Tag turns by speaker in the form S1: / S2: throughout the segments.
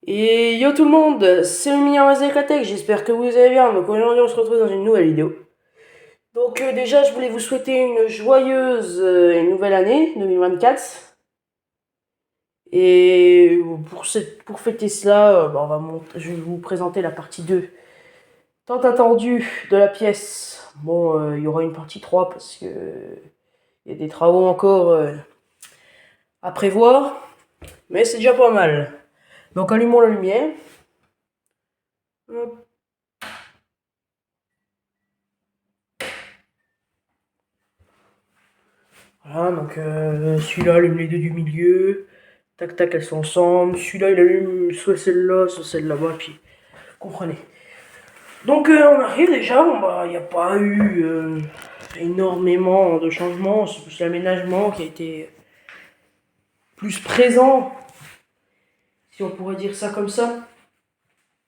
S1: Et yo tout le monde, c'est le mignon Azekatech, j'espère que vous allez bien. Donc aujourd'hui on se retrouve dans une nouvelle vidéo. Donc déjà je voulais vous souhaiter une joyeuse et nouvelle année 2024. Et pour fêter cela, je vais vous présenter la partie 2 tant attendue de la pièce. Bon, il y aura une partie 3 parce que il y a des travaux encore à prévoir, mais c'est déjà pas mal. Donc allumons la lumière. Hop. Voilà, donc celui-là allume les deux du milieu. Tac tac, elles sont ensemble. Celui-là il allume soit celle-là, soit celle là-bas, puis comprenez. Donc on arrive déjà, bon bah il n'y a pas eu énormément de changements, c'est plus l'aménagement qui a été plus présent, si on pourrait dire ça comme ça.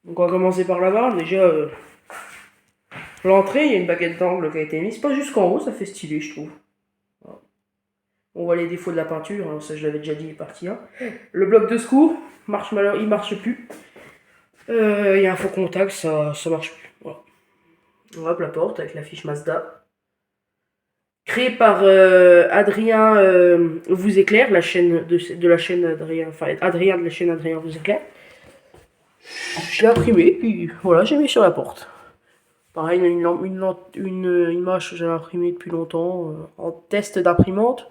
S1: Donc on va commencer par là-bas, déjà l'entrée, il y a une baguette d'angle qui a été mise, pas jusqu'en haut, ça fait stylé je trouve. Voilà. On voit les défauts de la peinture, hein, ça je l'avais déjà dit, partie 1. Le bloc de secours, il marche plus. Il y a un faux contact, ça marche plus. Voilà. Hop, la porte avec l'affiche Mazda. Créé par Adrien vous éclaire, la chaîne de la chaîne Adrien, enfin Adrien de la chaîne Adrien vous éclaire. Je l'ai imprimé, puis voilà, j'ai mis sur la porte. Pareil, une image que j'avais imprimée depuis longtemps, en test d'imprimante.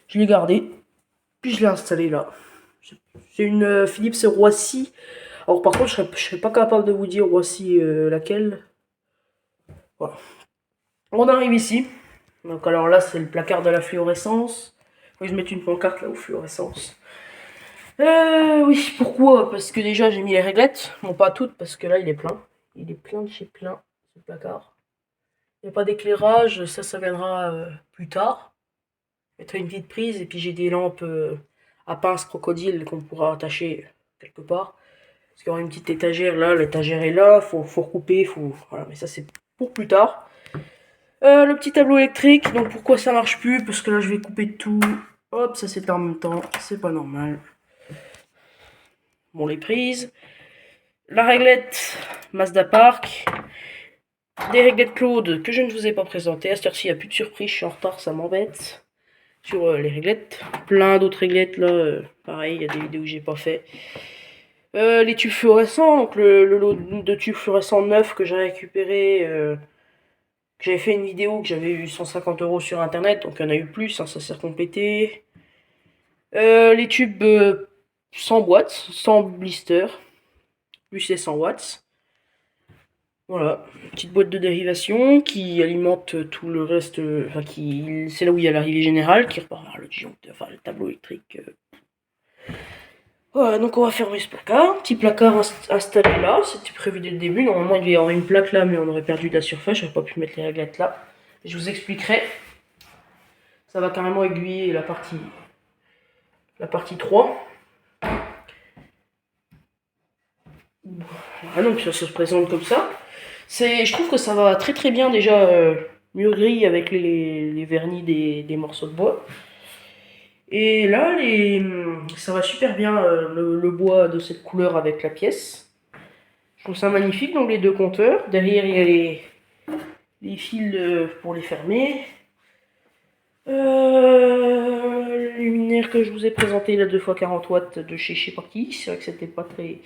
S1: Je l'ai gardée, puis je l'ai installée là. C'est une Philips Roissy. Alors par contre, je serais pas capable de vous dire Roissy laquelle. Voilà. On arrive ici. Donc alors là, c'est le placard de la fluorescence. Faut que je mette une pancarte là aux fluorescences. Oui, pourquoi? Parce que déjà j'ai mis les réglettes. Bon, pas toutes, parce que là il est plein. Il est plein de chez plein, ce placard. Il n'y a pas d'éclairage, ça viendra plus tard. Je mettrai une petite prise et puis j'ai des lampes à pince crocodile qu'on pourra attacher quelque part. Parce qu'il y aura une petite étagère là, l'étagère est là, faut recouper, voilà, mais ça c'est pour plus tard. Le petit tableau électrique, donc pourquoi ça marche plus? Parce que là je vais couper tout. Hop, ça c'est en même temps, c'est pas normal. Bon, les prises. La réglette Mazda Park. Des réglettes Claude que je ne vous ai pas présentées. À cette heure-ci, il n'y a plus de surprise, je suis en retard, ça m'embête. Sur les réglettes. Plein d'autres réglettes là, pareil, il y a des vidéos que j'ai pas fait. Les tubes fluorescents, donc le lot de tubes fluorescents neufs que j'ai récupéré. J'avais fait une vidéo que j'avais eu 150 € sur internet, donc il y en a eu plus, hein, ça s'est complété. Les tubes 100 watts, 100 blister, plus les 100 watts. Voilà, petite boîte de dérivation qui alimente tout le reste, enfin c'est là où il y a la relais générale qui repart vers le disjoncteur, enfin le tableau électrique. Voilà, donc on va fermer ce placard. Petit placard installé là, c'était prévu dès le début. Normalement il devait y avoir une plaque là, mais on aurait perdu de la surface, j'aurais pas pu mettre les réglettes là. Je vous expliquerai. Ça va carrément aiguiller la partie 3. Voilà, donc ça se présente comme ça. Je trouve que ça va très très bien déjà, mieux gris avec les vernis des morceaux de bois. Et là, ça va super bien le bois de cette couleur avec la pièce. Je trouve ça magnifique, donc les deux compteurs. Derrière, il y a les fils pour les fermer. Le luminaire que je vous ai présenté, la 2x40 watts de chez je sais pas qui. C'est vrai que c'était pas très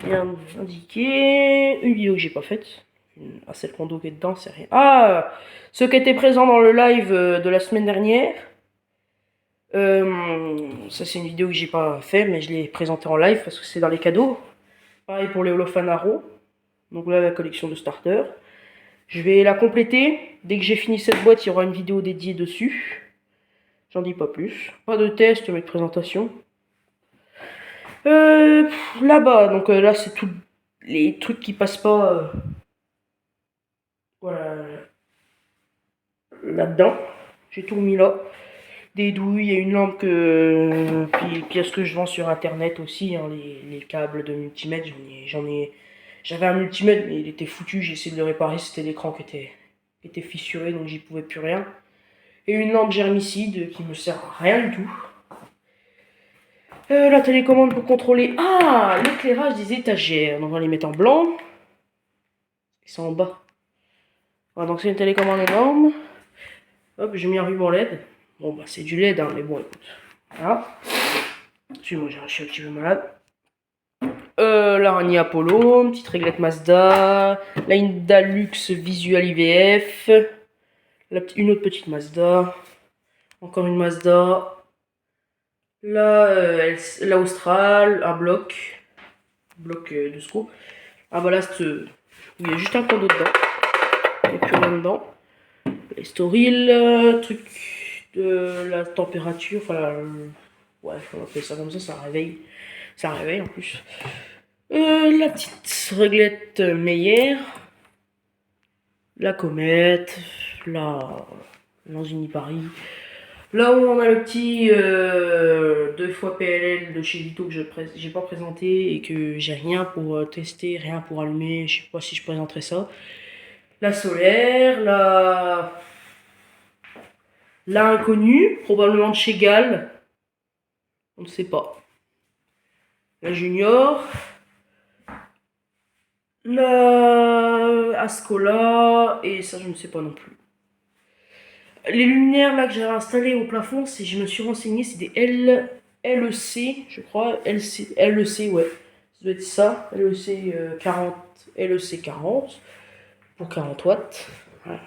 S1: bien indiqué. Une vidéo que j'ai pas faite. Celle qu'on qui est dedans, c'est rien. Ah, ceux qui étaient présents dans le live de la semaine dernière. Ça c'est une vidéo que j'ai pas fait, mais je l'ai présentée en live parce que c'est dans les cadeaux. Pareil pour les Holofanaro. Donc là la collection de starters. Je vais la compléter. Dès que j'ai fini cette boîte, il y aura une vidéo dédiée dessus. J'en dis pas plus. Pas de test, mais de présentation. Là-bas, donc là c'est tous les trucs qui passent pas. Voilà. Là-dedans. J'ai tout mis là. Des douilles et une lampe puis pièce que je vends sur internet aussi, hein, les câbles de multimètre, j'avais un multimètre mais il était foutu, j'ai essayé de le réparer, c'était l'écran qui était fissuré donc j'y pouvais plus rien. Et une lampe germicide qui me sert à rien du tout. La télécommande pour contrôler... Ah, l'éclairage des étagères. Donc on va les mettre en blanc. Ils sont en bas. Voilà, donc c'est une télécommande énorme. Hop, j'ai mis un ruban LED. Bon, bah c'est du LED, hein, mais bon, écoute. Voilà. Excuse-moi, je suis un petit peu malade. L'araignée Apollo, une petite réglette Mazda. Là, une Dalux Visual IVF. Une autre petite Mazda. Encore une Mazda. Là, la Austral, un bloc de secours. Un ballast où il y a juste un condo dedans. Il n'y a plus rien dedans. Les Storil, truc de la température, enfin, ouais, on va appeler ça comme ça réveille. Ça réveille en plus. La petite réglette Meyer. La comète. La Langini Paris. Là où on a le petit 2 fois PLL de chez Vito que j'ai pas présenté et que j'ai rien pour tester, rien pour allumer, je sais pas si je présenterai ça. La solaire, la inconnue, probablement de chez Gall, on ne sait pas. La junior, la Ascola, et ça je ne sais pas non plus. Les luminaires là que j'ai installées au plafond, je me suis renseigné, c'est des LEC, je crois, LEC, ouais, ça doit être ça, LEC 40, LEC 40, pour 40 watts, voilà.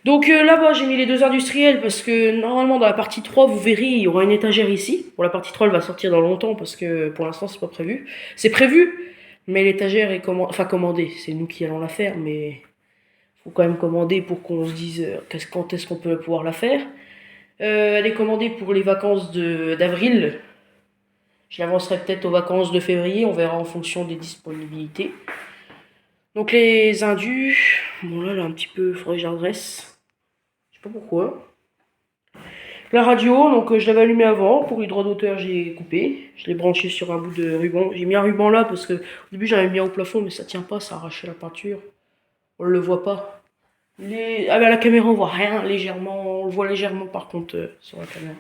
S1: Donc là-bas j'ai mis les deux industriels parce que normalement dans la partie 3 vous verrez il y aura une étagère ici. Pour la partie 3 elle va sortir dans longtemps parce que pour l'instant c'est pas prévu. C'est prévu mais l'étagère est commandée, c'est nous qui allons la faire mais faut quand même commander pour qu'on se dise quand est-ce qu'on peut pouvoir la faire. Elle est commandée pour les vacances d'avril. Je l'avancerai peut-être aux vacances de février, on verra en fonction des disponibilités. Donc les indus, bon là, un petit peu, faudrait que j'adresse. Je sais pas pourquoi. La radio, donc je l'avais allumée avant, pour les droits d'auteur j'ai coupé. Je l'ai branché sur un bout de ruban. J'ai mis un ruban là parce que au début j'avais mis au plafond mais ça tient pas, ça a arraché la peinture. On le voit pas. À la caméra on voit rien, légèrement, on le voit légèrement par contre sur la caméra.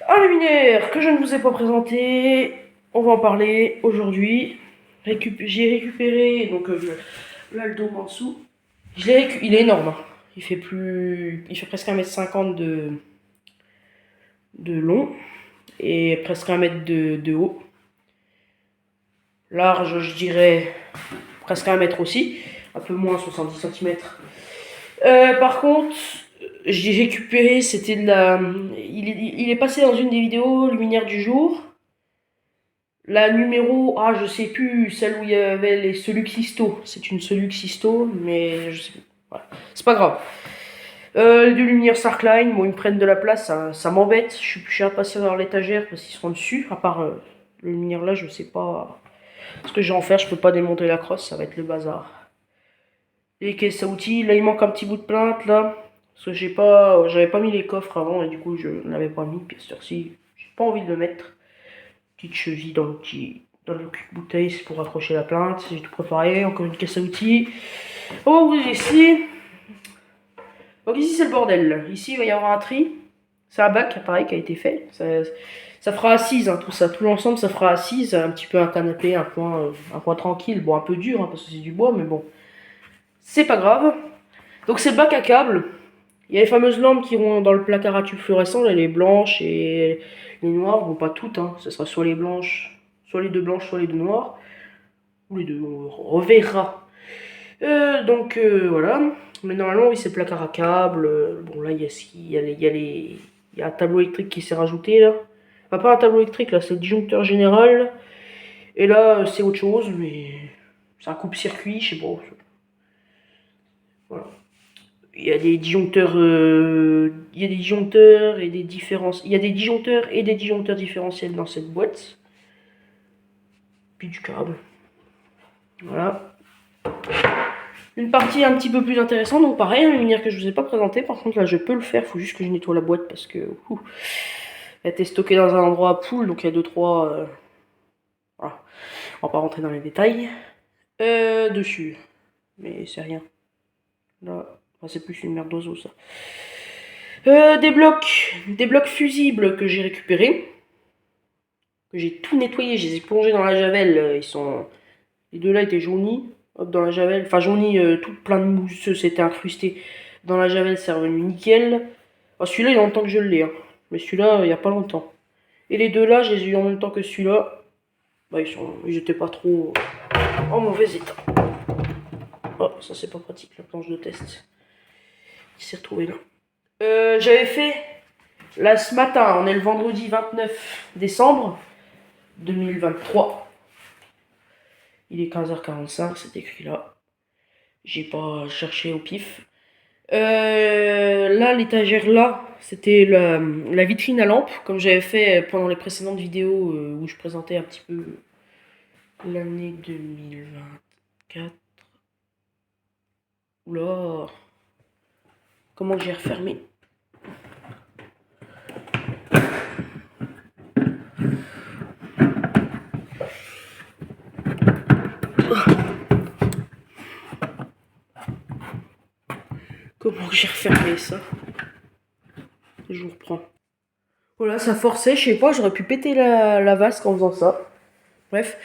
S1: Un luminaire que je ne vous ai pas présenté, on va en parler aujourd'hui. J'ai récupéré donc là le dôme en dessous. Il est énorme, hein. Il fait presque 1,50 m de long et presque 1 m de haut. Large, je dirais presque 1 m aussi, un peu moins, 70 cm. Par contre, j'ai récupéré, c'était de la... Il est passé dans une des vidéos, Luminaire du jour. La numéro, je sais plus, celle où il y avait les Soluxisto. C'est une Soluxisto, mais je sais plus. Voilà. C'est pas grave. Les deux luminaires Starkline, bon, ils me prennent de la place, ça m'embête. Je suis impatient dans l'étagère parce qu'ils seront dessus. À part le luminaire là, je sais pas ce que je vais en faire. Je peux pas démonter la crosse, ça va être le bazar. Les caisses à outils, là il manque un petit bout de plainte là. Parce que j'avais pas mis les coffres avant et du coup je ne l'avais pas mis. Puis cette heure-ci, j'ai pas envie de le mettre. Petite cheville dans le cul-bouteille, c'est pour accrocher la plainte. J'ai tout préparé, encore une caisse à outils. Oh, vous ici. Donc ici c'est le bordel. Ici il va y avoir un tri. C'est un bac pareil qui a été fait. Ça fera assise, hein, tout ça, tout l'ensemble ça fera assise. Un petit peu un canapé, un point tranquille. Bon, un peu dur hein, parce que c'est du bois, mais bon. C'est pas grave. Donc c'est le bac à câbles. Il y a les fameuses lampes qui vont dans le placard à tubes fluorescents, là, les blanches et les noires. Bon, pas toutes, hein. Ce sera soit les blanches, soit les deux blanches, soit les deux noires. Ou les deux, on reverra. Donc voilà. Mais normalement, oui, c'est le placard à câbles. Bon, là, il y a un tableau électrique qui s'est rajouté, là. Enfin, pas un tableau électrique, là, c'est le disjoncteur général. Et là, c'est autre chose, mais c'est un coupe-circuit, je sais pas. Voilà. Il y a des disjoncteurs, et des différences. Il y a des disjoncteurs et des disjoncteurs différentiels dans cette boîte. Puis du câble. Voilà. Une partie un petit peu plus intéressante, donc pareil, un luminaire que je vous ai pas présenté. Par contre là je peux le faire, faut juste que je nettoie la boîte parce que elle était stockée dans un endroit à poule, donc il y a 2-3. Voilà. On va pas rentrer dans les détails. Dessus. Mais c'est rien. Là, Enfin, c'est plus une merde d'oiseau, ça. Des blocs fusibles que j'ai récupérés. Que j'ai tout nettoyé, je les ai plongés dans la javel. Les deux là étaient jaunis. Hop, dans la javel. Enfin, jaunis, tout plein de mousse, c'était incrusté. Dans la javel, c'est revenu nickel. Enfin, celui-là, il y a longtemps que je l'ai. Hein. Mais celui-là, il n'y a pas longtemps. Et les deux là, je les ai eu en même temps que celui-là. Bah, ils étaient pas trop en mauvais état. Oh, ça c'est pas pratique, la planche de test. Il s'est retrouvé là. J'avais fait, là ce matin, on est le vendredi 29 décembre 2023. Il est 15h45, c'est écrit là. J'ai pas cherché au pif. Là, l'étagère là, c'était la vitrine à lampe, comme j'avais fait pendant les précédentes vidéos où je présentais un petit peu l'année 2024. Oula, comment j'ai refermé? Comment j'ai refermé ça? Je vous reprends. Voilà, ça forçait, je sais pas, j'aurais pu péter la vasque en faisant ça. Bref.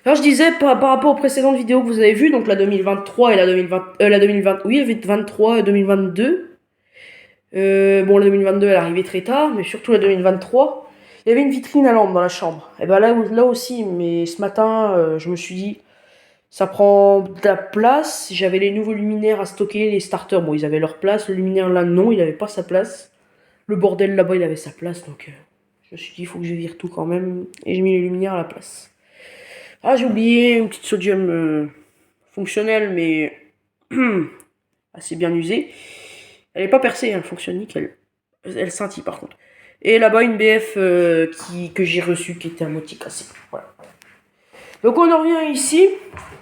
S1: Alors je disais, par rapport aux précédentes vidéos que vous avez vues, donc la 2023 et la 2020, la 2020, oui, il y avait 23 et 2022. Bon, la 2022, elle arrivait très tard, mais surtout la 2023. Il y avait une vitrine à lampe dans la chambre. Et ben là aussi, mais ce matin, je me suis dit, ça prend de la place. J'avais les nouveaux luminaires à stocker, les starters, bon, ils avaient leur place. Le luminaire là, non, il avait pas sa place. Le bordel là-bas, il avait sa place, donc je me suis dit, il faut que je vire tout quand même. Et j'ai mis les luminaires à la place. Ah, j'ai oublié une petite sodium fonctionnelle, mais assez bien usée. Elle n'est pas percée, elle fonctionne nickel. Elle scintille par contre. Et là-bas, une BF que j'ai reçue qui était à moitié cassée. Voilà. Donc on en revient ici.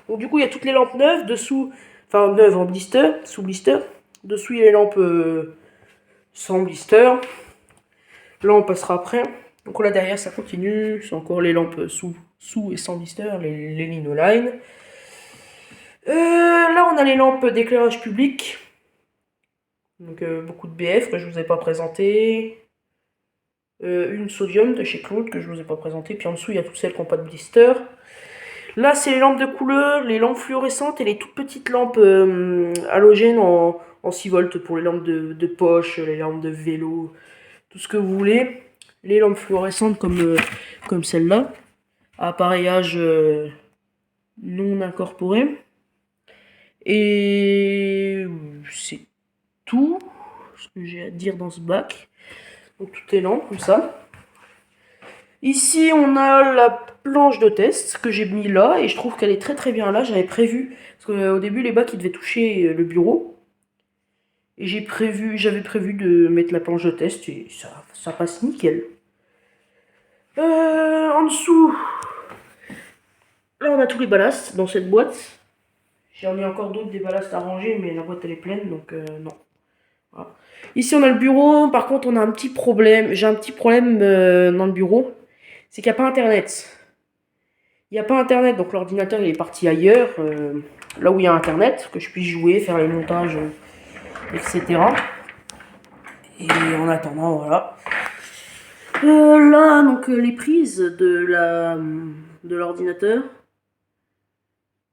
S1: Donc du coup, il y a toutes les lampes neuves dessous, enfin neuves en blister, sous blister. Dessous, il y a les lampes sans blister. Là, on passera après. Donc là, derrière, ça continue. C'est encore les lampes sous et sans blister, les Linoline. Là, on a les lampes d'éclairage public. Donc beaucoup de BF que je vous ai pas présenté. Une sodium de chez Claude que je vous ai pas présenté. Puis en dessous, il y a toutes celles qui n'ont pas de blister. Là, c'est les lampes de couleur, les lampes fluorescentes et les toutes petites lampes halogènes en 6 volts pour les lampes de poche, les lampes de vélo, tout ce que vous voulez. Les lampes fluorescentes comme celle-là, appareillage non incorporé. Et c'est tout ce que j'ai à dire dans ce bac. Donc toutes les lampes comme ça. Ici, on a la planche de test que j'ai mis là et je trouve qu'elle est très très bien là. J'avais prévu, parce qu'au début, les bacs ils devaient toucher le bureau. Et j'avais prévu de mettre la planche de test et ça passe nickel. En dessous, là on a tous les ballasts dans cette boîte. J'en ai encore d'autres des ballasts à ranger, mais la boîte elle est pleine donc non. Voilà. Ici on a le bureau, par contre on a un petit problème. J'ai un petit problème dans le bureau. C'est qu'il n'y a pas internet. Il n'y a pas internet, donc l'ordinateur il est parti ailleurs, là où il y a internet, que je puisse jouer, faire les montages, etc. Et en attendant, voilà. Là, donc les prises de l'ordinateur.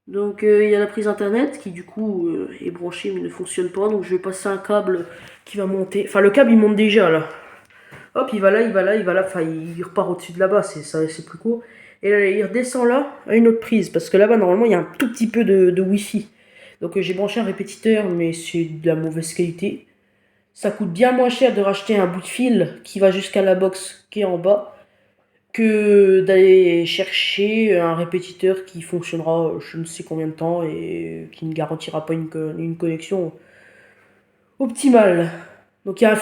S1: Donc il y a la prise internet qui du coup est branchée mais ne fonctionne pas. Donc je vais passer un câble qui va monter. Enfin le câble il monte déjà là. Hop, il va là, il va là, il va là. Enfin il repart au-dessus de là-bas, c'est plus court. Et là, il redescend là à une autre prise. Parce que là-bas normalement il y a un tout petit peu de Wi-Fi. Donc j'ai branché un répétiteur mais c'est de la mauvaise qualité. Ça coûte bien moins cher de racheter un bout de fil qui va jusqu'à la box qui est en bas que d'aller chercher un répétiteur qui fonctionnera je ne sais combien de temps et qui ne garantira pas une connexion optimale. Donc il y a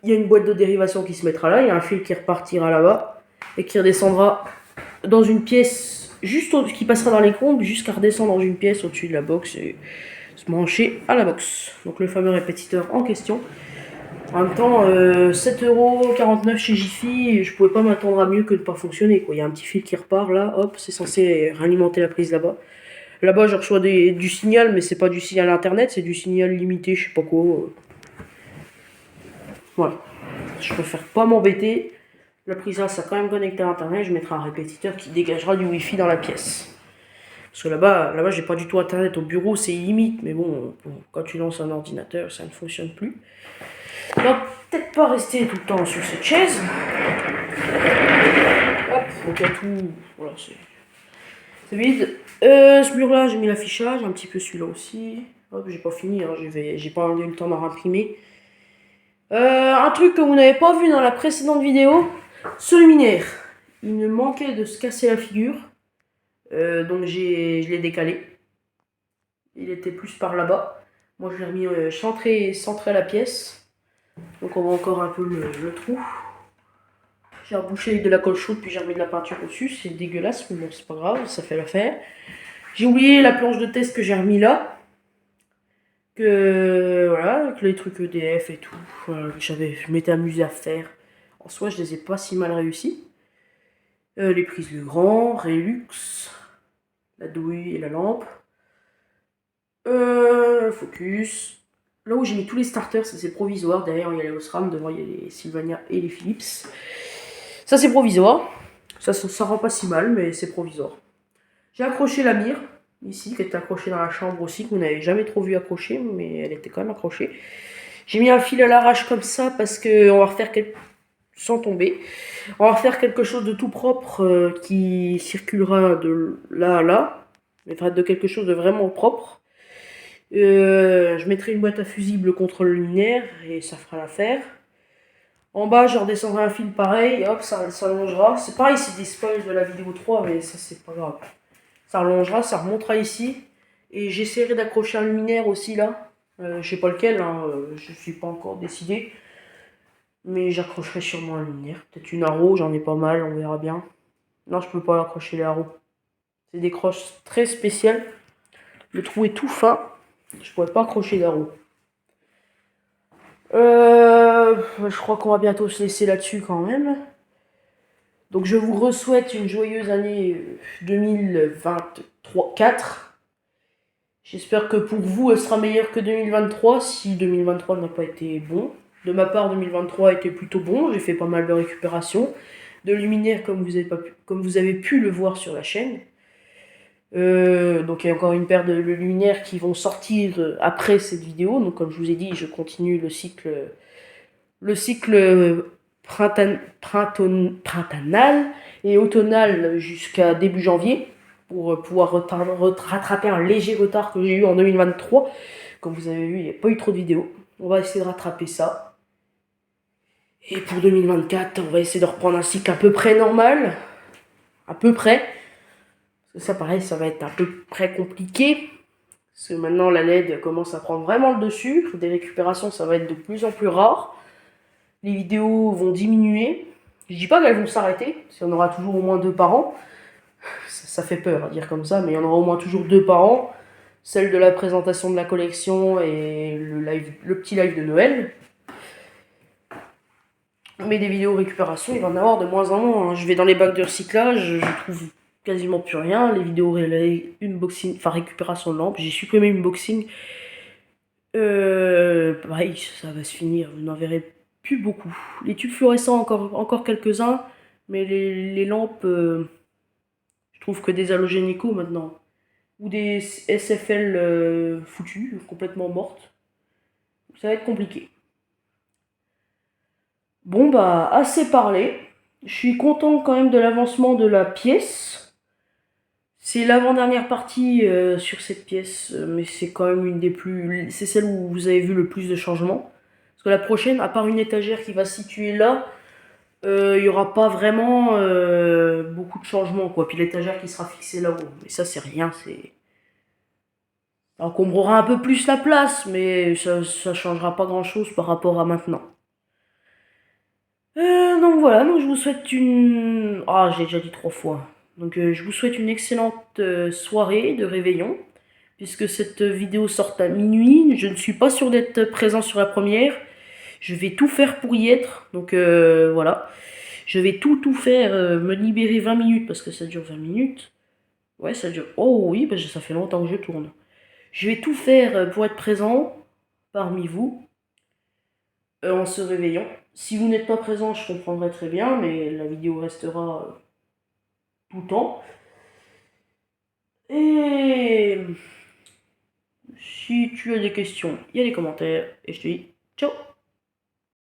S1: il y a une boîte de dérivation qui se mettra là, il y a un fil qui repartira là-bas et qui redescendra dans une pièce qui passera dans les combles jusqu'à redescendre dans une pièce au-dessus de la box et se brancher à la box. Donc le fameux répétiteur en question. En même temps, 7,49€ chez Jiffy, je pouvais pas m'attendre à mieux que de pas fonctionner, quoi. Il y a un petit fil qui repart là, hop, c'est censé alimenter la prise là-bas. Là-bas, je reçois du signal, mais c'est pas du signal internet, c'est du signal limité, je sais pas quoi. Voilà. Je préfère pas m'embêter. La prise A, ça quand même connecté à internet, je mettrai un répétiteur qui dégagera du wifi dans la pièce. Parce que là-bas, j'ai pas du tout internet. Au bureau, c'est limite, mais bon, quand tu lances un ordinateur, ça ne fonctionne plus. On va peut-être pas rester tout le temps sur cette chaise. Hop, donc il y a tout. Voilà, c'est vide. Ce mur-là, j'ai mis l'affichage, un petit peu celui-là aussi. Hop, j'ai pas fini, hein, j'ai pas eu le temps d'en imprimer. Un truc que vous n'avez pas vu dans la précédente vidéo, ce luminaire. Il me manquait de se casser la figure. Donc je l'ai décalé. Il était plus par là-bas. Moi je l'ai remis centré à la pièce. Donc on voit encore un peu le trou. J'ai rebouché avec de la colle chaude puis j'ai remis de la peinture dessus. C'est dégueulasse mais bon c'est pas grave, ça fait l'affaire. J'ai oublié la planche de test que j'ai remis là. Voilà, avec les trucs EDF et tout. Voilà, je m'étais amusé à faire. En soi je les ai pas si mal réussi. Les prises Legrand, Relux, la douille et la lampe. Focus. Là où j'ai mis tous les starters, ça c'est provisoire. Derrière il y a les Osram, devant il y a les Sylvania et les Philips. Ça c'est provisoire. Ça rend pas si mal, mais c'est provisoire. J'ai accroché la mire, ici, qui est accrochée dans la chambre aussi, que vous n'avez jamais trop vu accrocher, mais elle était quand même accrochée. J'ai mis un fil à l'arrache comme ça, parce qu'on va refaire sans tomber. On va refaire quelque chose de tout propre qui circulera de là à là. Mais de quelque chose de vraiment propre. Je mettrai une boîte à fusibles contre le luminaire et ça fera l'affaire. En bas, je redescendrai un fil pareil, hop, ça s'allongera. C'est pareil, c'est des spoils de la vidéo 3, mais ça c'est pas grave. Ça allongera, ça remontera ici. Et j'essaierai d'accrocher un luminaire aussi là. Je sais pas lequel, hein, je suis pas encore décidé. Mais j'accrocherai sûrement un luminaire. Peut-être une arrow, j'en ai pas mal, on verra bien. Non, je peux pas accrocher les arrows. C'est des croches très spéciales. Le trou est tout fin. Je pourrais pas accrocher d'arrow. Je crois qu'on va bientôt se laisser là-dessus quand même. Donc je vous souhaite une joyeuse année 2024. J'espère que pour vous, elle sera meilleure que 2023, si 2023 n'a pas été bon. De ma part, 2023 a été plutôt bon. J'ai fait pas mal de récupération, de luminaires comme vous avez pu le voir sur la chaîne. Donc il y a encore une paire de luminaires qui vont sortir après cette vidéo. Donc comme je vous ai dit, je continue le cycle printannal et automnal jusqu'à début janvier pour pouvoir rattraper un léger retard que j'ai eu en 2023. Comme vous avez vu, il n'y a pas eu trop de vidéos. On va essayer de rattraper ça. Et pour 2024, on va essayer de reprendre un cycle à peu près normal. À peu près. Parce que ça, pareil, ça va être à peu près compliqué. Parce que maintenant, la LED commence à prendre vraiment le dessus. Des récupérations, ça va être de plus en plus rare. Les vidéos vont diminuer. Je dis pas qu'elles vont s'arrêter, parce qu'il y en aura toujours au moins 2 par an. Ça fait peur à dire comme ça, mais il y en aura au moins toujours 2 par an. Celle de la présentation de la collection et le petit live de Noël. Mais des vidéos récupération, il va en avoir de moins en moins. Je vais dans les bacs de recyclage, je trouve quasiment plus rien. Les vidéos unboxing, enfin récupération de lampes, j'ai supprimé unboxing. Pareil, ça va se finir, vous n'en verrez plus beaucoup. Les tubes fluorescents, encore quelques-uns, mais les lampes, je trouve que des halogénicaux maintenant, ou des SFL foutues, complètement mortes. Ça va être compliqué. Bon bah, assez parlé. Je suis content quand même de l'avancement de la pièce. C'est l'avant-dernière partie sur cette pièce, mais c'est quand même une des plus... C'est celle où vous avez vu le plus de changements. Parce que la prochaine, à part une étagère qui va se situer là, il n'y aura pas vraiment beaucoup de changements, quoi. Puis l'étagère qui sera fixée là-haut. Mais ça, c'est rien, c'est... Ça encombrera un peu plus la place, mais ça changera pas grand-chose par rapport à maintenant. Donc voilà, donc je vous souhaite une... Ah, j'ai déjà dit 3 fois. Donc je vous souhaite une excellente soirée de réveillon. Puisque cette vidéo sort à minuit, je ne suis pas sûr d'être présent sur la première. Je vais tout faire pour y être. Donc voilà. Je vais tout faire, me libérer 20 minutes, parce que ça dure 20 minutes. Ouais, ça dure. Oh oui, bah, ça fait longtemps que je tourne. Je vais tout faire pour être présent parmi vous en se réveillant. Si vous n'êtes pas présent, je comprendrai très bien, mais la vidéo restera tout le temps. Et si tu as des questions, il y a les commentaires. Et je te dis ciao!